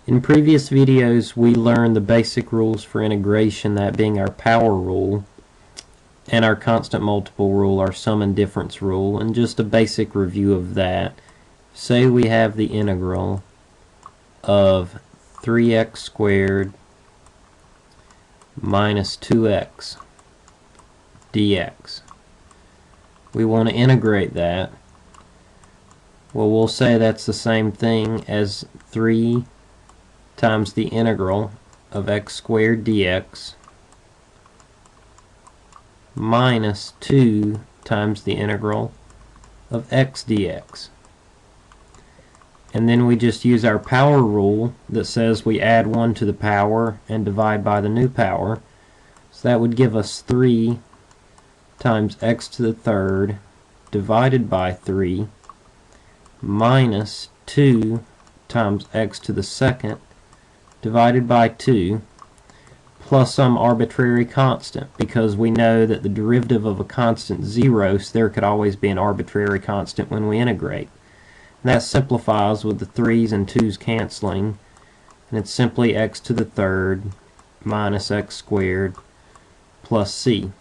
In previous videos we learned the basic rules for integration, that being our power rule and our constant multiple rule, our sum and difference rule, and just a basic review of that. Say we have the integral of 3x squared minus 2x dx. We want to integrate that. Well, we'll say that's the same thing as 3 times the integral of x squared dx minus 2 times the integral of x dx. And then we just use our power rule that says we add 1 to the power and divide by the new power. So that would give us 3 times x to the third divided by 3 minus 2 times x to the second divided by 2 plus some arbitrary constant, because we know that the derivative of a constant 0, so there could always be an arbitrary constant when we integrate. And that simplifies with the 3's and 2's canceling, and it's simply x to the third minus x squared plus c.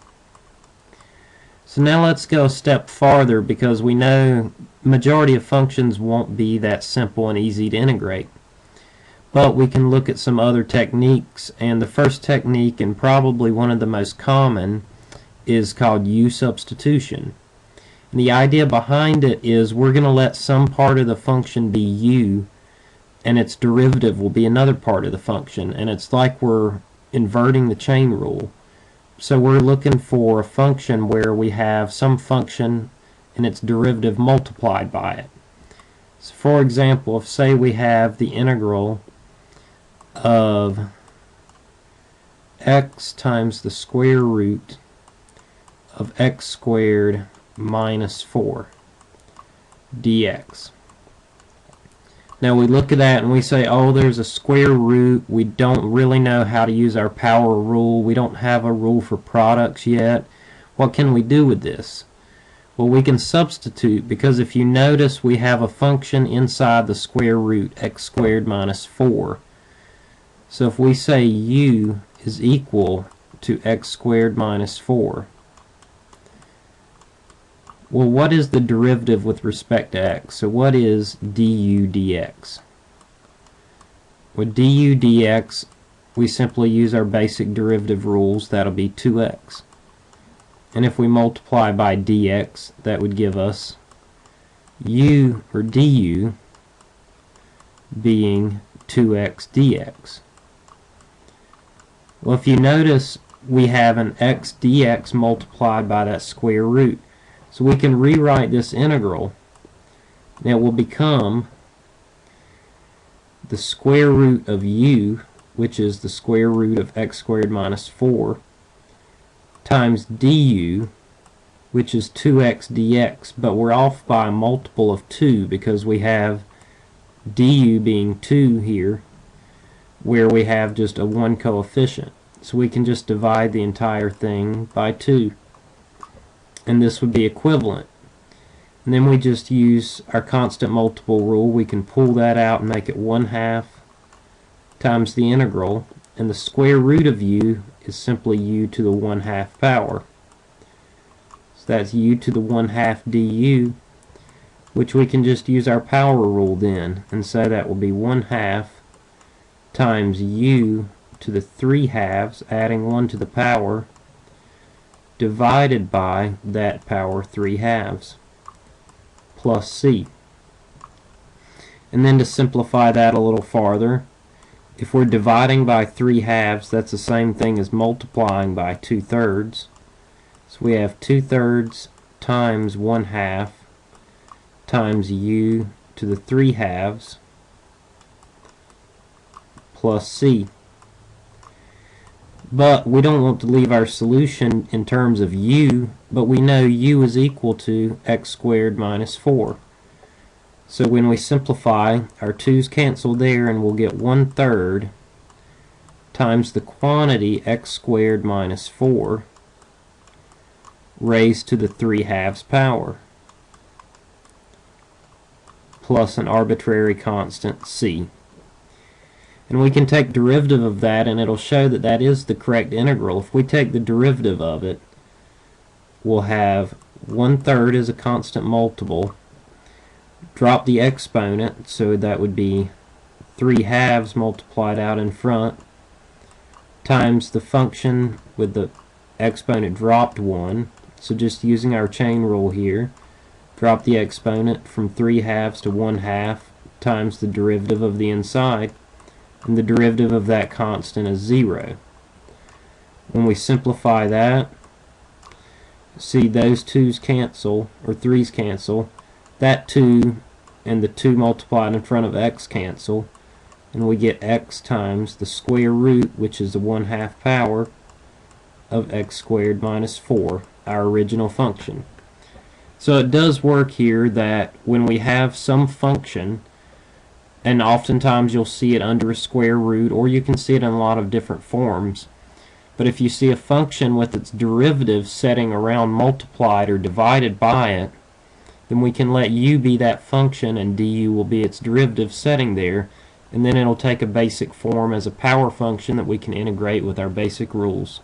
So now let's go a step farther, because we know majority of functions won't be that simple and easy to integrate. But we can look at some other techniques, and the first technique, and probably one of the most common, is called U-substitution. And the idea behind it is we're going to let some part of the function be u, and its derivative will be another part of the function, and it's like we're inverting the chain rule. So we're looking for a function where we have some function and its derivative multiplied by it. So for example, if say we have the integral of x times the square root of x squared minus 4 dx. Now we look at that and we say, oh, there's a square root. We don't really know how to use our power rule. We don't have a rule for products yet. What can we do with this? Well, we can substitute, because if you notice we have a function inside the square root, x squared minus 4. So if we say u is equal to x squared minus 4, well, what is the derivative with respect to x? So what is du dx? With du dx, we simply use our basic derivative rules. That'll be 2x. And if we multiply by dx, that would give us u, or du, being 2x dx. Well, if you notice, we have an x dx multiplied by that square root. So we can rewrite this integral, and it will become the square root of u, which is the square root of x squared minus 4, times du, which is 2x dx, but we're off by a multiple of 2 because we have du being 2 here, where we have just a 1 coefficient. So we can just divide the entire thing by 2. And this would be equivalent. And then we just use our constant multiple rule. We can pull that out and make it 1/2 times the integral, and the square root of u is simply u to the 1/2 power. So that's u to the 1/2 du, which we can just use our power rule then and say that will be 1/2 times u to the 3/2, adding 1 to the power, divided by that power 3/2 plus c. And then to simplify that a little farther, if we're dividing by 3/2, that's the same thing as multiplying by 2/3. So we have 2/3 times 1/2 times u to the 3/2 plus c. But we don't want to leave our solution in terms of u, but we know u is equal to x squared minus 4. So when we simplify, our 2's cancel there, and we'll get 1/3 times the quantity x squared minus 4 raised to the 3/2 power plus an arbitrary constant c. And we can take derivative of that, and it'll show that that is the correct integral. If we take the derivative of it, we'll have 1/3 as a constant multiple. Drop the exponent, so that would be 3/2 multiplied out in front, times the function with the exponent dropped 1. So just using our chain rule here, drop the exponent from 3/2 to 1/2 times the derivative of the inside, and the derivative of that constant is 0. When we simplify that, see those 2's cancel, or 3's cancel, that 2 and the 2 multiplied in front of x cancel, and we get x times the square root, which is the 1/2 power of x squared minus 4, our original function. So it does work here that when we have some function, and oftentimes you'll see it under a square root, or you can see it in a lot of different forms, but if you see a function with its derivative setting around multiplied or divided by it, then we can let u be that function and du will be its derivative setting there, and then it'll take a basic form as a power function that we can integrate with our basic rules.